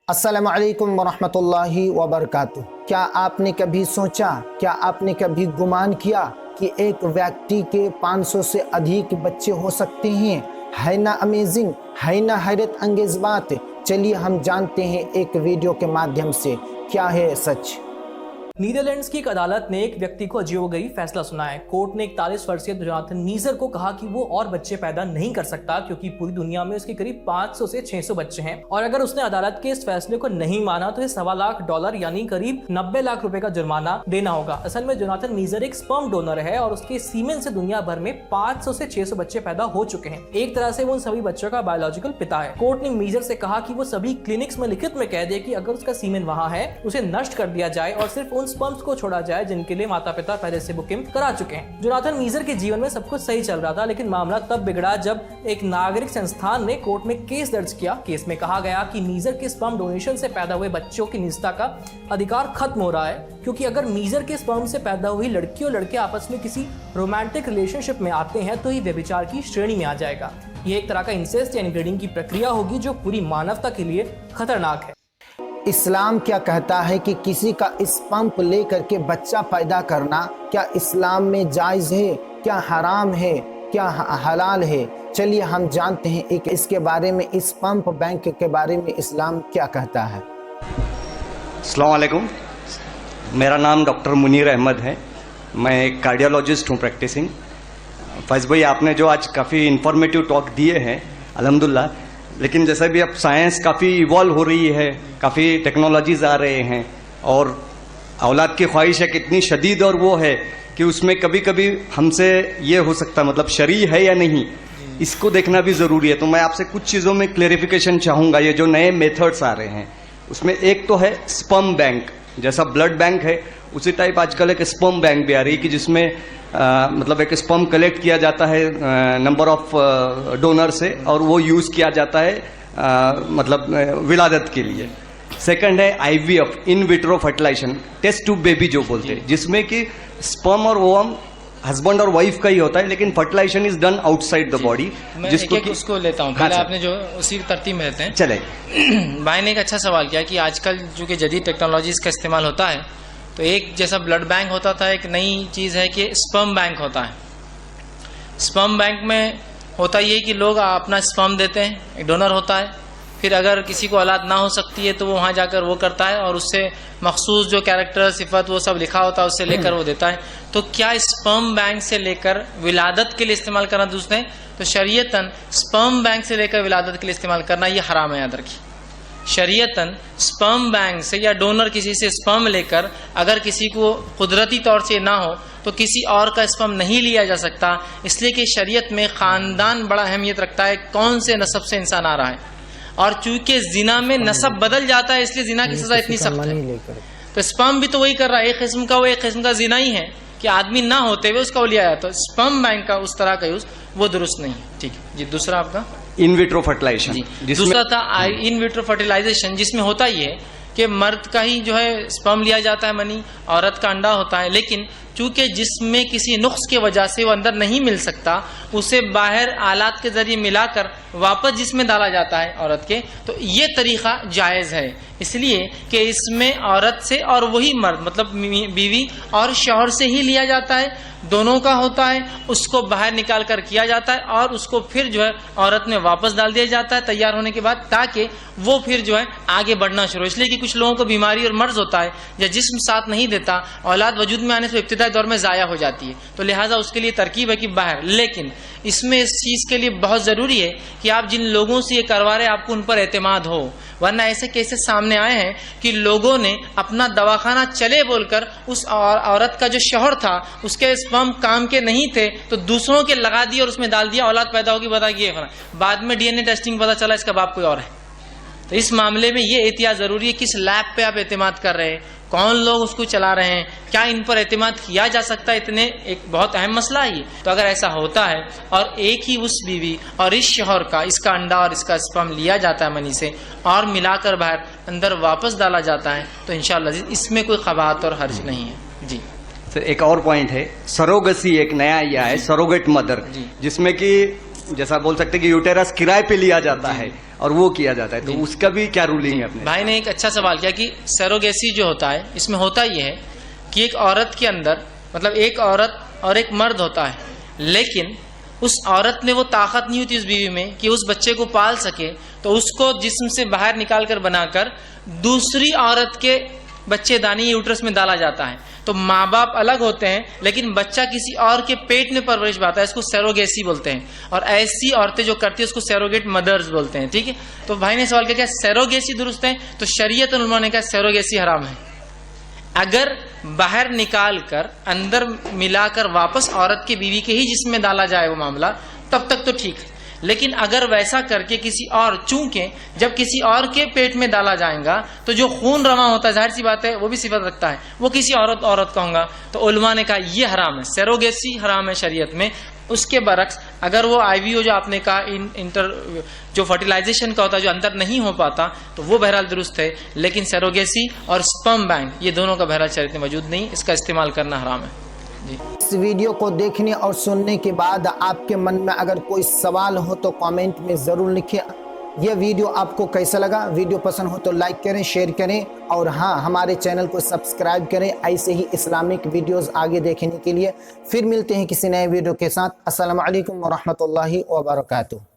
अस्सलामु अलैकुम वरहमतुल्लाहि वबरकातुह। क्या आपने कभी सोचा, क्या आपने कभी गुमान किया कि एक व्यक्ति के 500 से अधिक बच्चे हो सकते हैं? है ना अमेजिंग, है ना हैरत अंगेज बात। चलिए हम जानते हैं एक वीडियो के माध्यम से क्या है सच। नीदरलैंड्स की एक अदालत ने एक व्यक्ति को अजीबोगरीब फैसला सुनाया है। कोर्ट ने 41 वर्षीय जोनाथन मीजर को कहा कि वो और बच्चे पैदा नहीं कर सकता क्योंकि पूरी दुनिया में उसके करीब 500 से 600 बच्चे हैं, और अगर उसने अदालत के इस फैसले को नहीं माना तो $1.25 लाख यानी करीब 90 लाख रुपए का जुर्माना देना होगा। असल में जोनाथन मीजर एक स्पर्म डोनर है और उसके सीमेन से दुनिया भर में 500 से 600 बच्चे पैदा हो चुके हैं। एक तरह से वो उन सभी बच्चों का बायोलॉजिकल पिता है। कोर्ट ने मीजर से कहा कि वो सभी क्लिनिक्स में लिखित में कह दे कि अगर उसका सीमेन वहाँ है उसे नष्ट कर दिया जाए और सिर्फ उन स्पर्म्स को छोड़ा जाए जिनके लिए माता पिता पहले से बुकिंग करा चुके हैं। जोनाथन मीजर के जीवन में सब कुछ सही चल रहा था, लेकिन मामला तब बिगड़ा जब एक नागरिक संस्थान ने कोर्ट में केस दर्ज किया। केस में कहा गया कि मीजर के स्पर्म डोनेशन से पैदा हुए बच्चों की निजता का अधिकार खत्म हो रहा है, क्योंकि अगर मीजर के स्पर्म से पैदा हुई लड़की और लड़के आपस में किसी रोमांटिक रिलेशनशिप में आते हैं तो ये व्यभिचार की श्रेणी में आ जाएगा। ये एक तरह का इंसेस्ट या इनब्रीडिंग की प्रक्रिया होगी जो पूरी मानवता के लिए खतरनाक है। इस्लाम क्या कहता है कि किसी का स्पर्म लेकर के बच्चा पैदा करना क्या इस्लाम में जायज़ है, क्या हराम है, क्या हलाल है? चलिए हम जानते हैं एक इसके बारे में, स्पर्म बैंक के बारे में इस्लाम क्या कहता है। अस्सलाम वालेकुम, मेरा नाम डॉक्टर मुनीर अहमद है। मैं एक कार्डियोलॉजिस्ट हूँ प्रैक्टिसिंग। फैज़ भाई, आपने जो आज काफ़ी इंफॉर्मेटिव टॉक दिए हैं अल्हम्दुलिल्लाह, लेकिन जैसे भी अब साइंस काफ़ी इवॉल्व हो रही है, काफ़ी टेक्नोलॉजीज आ रहे हैं और औलाद की ख्वाहिश एक इतनी शदीद और वो है कि उसमें कभी कभी हमसे ये हो सकता, मतलब शरई है या नहीं, इसको देखना भी ज़रूरी है। तो मैं आपसे कुछ चीज़ों में क्लेरिफिकेशन चाहूँगा। ये जो नए मेथड्स आ रहे हैं उसमें एक तो है स्पर्म बैंक, जैसा ब्लड बैंक है उसी टाइप आजकल एक स्पर्म बैंक भी आ रही है कि जिसमें मतलब एक स्पर्म कलेक्ट किया जाता है नंबर ऑफ डोनर से और वो यूज़ किया जाता है मतलब विलादत के लिए। सेकंड है IVF, in vitro fertilisation, test tube baby जो बोलते हैं, जिसमें कि स्पर्म और ओवम हस्बैंड और वाइफ का ही होता है, लेकिन fertilisation is done outside the body. जिसको एक उसको लेता हूँ पहले, आपने जो उसी तरतीब में रहते हैं चले। भाई ने एक अच्छा सवाल किया कि आजकल जो कि जदीद टेक्नोलॉजीज का इस्तेमाल होता है, तो एक जैसा ब्लड बैंक होता था, एक नई चीज़ है कि स्पर्म बैंक होता है। स्पर्म बैंक में होता ये कि लोग अपना स्पर्म देते हैं, एक डोनर होता है, फिर अगर किसी को औलाद ना हो सकती है तो वो वहाँ जाकर वो करता है और उससे मखसूस जो कैरेक्टर सिफत वो सब लिखा होता है उससे लेकर वो देता है। तो क्या स्पर्म बैंक से लेकर विलादत के लिए इस्तेमाल करना दूसरे, तो शरीयतन स्पर्म बैंक से लेकर विलादत के लिए इस्तेमाल करना ये हराम है। याद रखिए, शरीयतन स्पर्म बैंक से या डोनर किसी से स्पर्म लेकर अगर किसी को कुदरती तौर से ना हो तो किसी और का स्पर्म नहीं लिया जा सकता, इसलिए कि शरीयत में ख़ानदान बड़ा अहमियत रखता है, कौन से नस्ब से इंसान आ रहा है। और चूंकि जिना में नस्ब बदल जाता है इसलिए जिना की सजा इतनी सख्त है। तो स्पर्म भी तो वही कर रहा है, एक किस्म का वो एक किस्म का जिना ही है कि आदमी ना होते हुए उसका वो लिया जाता है। तो स्पर्म बैंक का उस तरह का यूज वो दुरुस्त नहीं है। ठीक है जी। दूसरा आपका इन विट्रो फर्टिलाइजेशन, दूसरा था इन विट्रो फर्टिलाइजेशन, जिसमें होता ये है कि मर्द का ही जो है स्पर्म लिया जाता है, मनी, औरत का अंडा होता है, लेकिन चूंकि जिसमें किसी नुक्स की वजह से वो अंदर नहीं मिल सकता, उसे बाहर आलात के जरिए मिलाकर वापस जिसमें डाला जाता है औरत के, तो ये तरीका जायज़ है, इसलिए कि इसमें औरत से और वही मर्द मतलब बीवी और शौहर से ही लिया जाता है, दोनों का होता है, उसको बाहर निकाल कर किया जाता है और उसको फिर जो है औरत में वापस डाल दिया जाता है तैयार होने के बाद, ताकि वो फिर जो है आगे बढ़ना शुरू। इसलिए कि कुछ लोगों को बीमारी और मर्ज होता है या जिस्म साथ नहीं देता, औलाद वजूद में आने से इब्तिदाई दौर में ज़ाया हो जाती है, तो लिहाजा उसके लिए तरकीब है कि बाहर। लेकिन इसमें इस चीज़ के लिए बहुत ज़रूरी है कि आप जिन लोगों से ये करवा रहे आपको उन पर एतमाद हो, वरना ऐसे केसेस सामने आए हैं कि लोगों ने अपना दवाखाना चले बोलकर उस औरत का जो शौहर था उसके स्पर्म काम के नहीं थे तो दूसरों के लगा दिए और उसमें डाल दिया, औलाद पैदा होगी, बताइए। बाद में DNA टेस्टिंग पता चला इसका बाप कोई और है। तो इस मामले में ये एहतियात ज़रूरी है, किस लैब पे आप एतमाद कर रहे हैं, कौन लोग उसको चला रहे हैं, क्या इन पर एतमाद किया जा सकता है, इतने एक बहुत अहम मसला है ये। तो अगर ऐसा होता है और एक ही उस बीवी और इस शौहर का इसका अंडा और इसका स्पर्म लिया जाता है मनी से और मिलाकर बाहर अंदर वापस डाला जाता है, तो इंशाअल्लाह इसमें कोई ख़बात और हर्ज नहीं है जी। सर एक और पॉइंट है, सरोगसी एक नया आया है, सरोगेट मदर, जिसमें कि जैसा बोल सकते कि यूटेरस किराए पे लिया जाता है اور وہ کیا جاتا ہے, تو اس کا بھی کیا رولنگ ہے اپنے؟ بھائی نے ایک اچھا سوال کیا کہ سیروگیسی جو ہوتا ہے اس میں ہوتا یہ ہے کہ ایک عورت کے اندر مطلب ایک عورت اور ایک مرد ہوتا ہے, لیکن اس عورت میں وہ طاقت نہیں ہوتی اس بیوی میں کہ اس بچے کو پال سکے, تو اس کو جسم سے باہر نکال کر بنا کر دوسری عورت کے بچے دانی یوٹرس میں ڈالا جاتا ہے. تو ماں باپ الگ ہوتے ہیں لیکن بچہ کسی اور کے پیٹ میں پرورش پاتا ہے, اس کو سیروگیسی بولتے ہیں. اور ایسی عورتیں جو کرتی ہیں اس کو سیروگیٹ مدرز بولتے ہیں. ٹھیک ہے, تو بھائی نے سوال کیا کیا سیروگیسی درست ہے, تو شریعت علماء نے کہا سیروگیسی حرام ہے. اگر باہر نکال کر اندر ملا کر واپس عورت کے بیوی کے ہی جسم میں ڈالا جائے وہ معاملہ, تب تک تو ٹھیک ہے. لیکن اگر ویسا کر کے کسی اور, چونکہ جب کسی اور کے پیٹ میں ڈالا جائے گا تو جو خون رواں ہوتا ہے ظاہر سی بات ہے وہ بھی صفت رکھتا ہے, وہ کسی عورت کا ہوگا, تو علماء نے کہا یہ حرام ہے, سیروگیسی حرام ہے شریعت میں. اس کے برعکس اگر وہ آئی وی او جو آپ نے کہا انٹر جو فرٹیلائزیشن کا ہوتا ہے جو اندر نہیں ہو پاتا, تو وہ بہرحال درست ہے. لیکن سیروگیسی اور سپرم بینک یہ دونوں کا بہرحال شریعت میں موجود نہیں, اس کا استعمال کرنا حرام ہے. جی, اس ویڈیو کو دیکھنے اور سننے کے بعد آپ کے من میں اگر کوئی سوال ہو تو کامنٹ میں ضرور لکھیں. یہ ویڈیو آپ کو کیسا لگا؟ ویڈیو پسند ہو تو لائک کریں, شیئر کریں, اور ہاں ہمارے چینل کو سبسکرائب کریں ایسے ہی اسلامک ویڈیوز آگے دیکھنے کے لیے. پھر ملتے ہیں کسی نئے ویڈیو کے ساتھ. السلام علیکم ورحمۃ اللہ وبرکاتہ.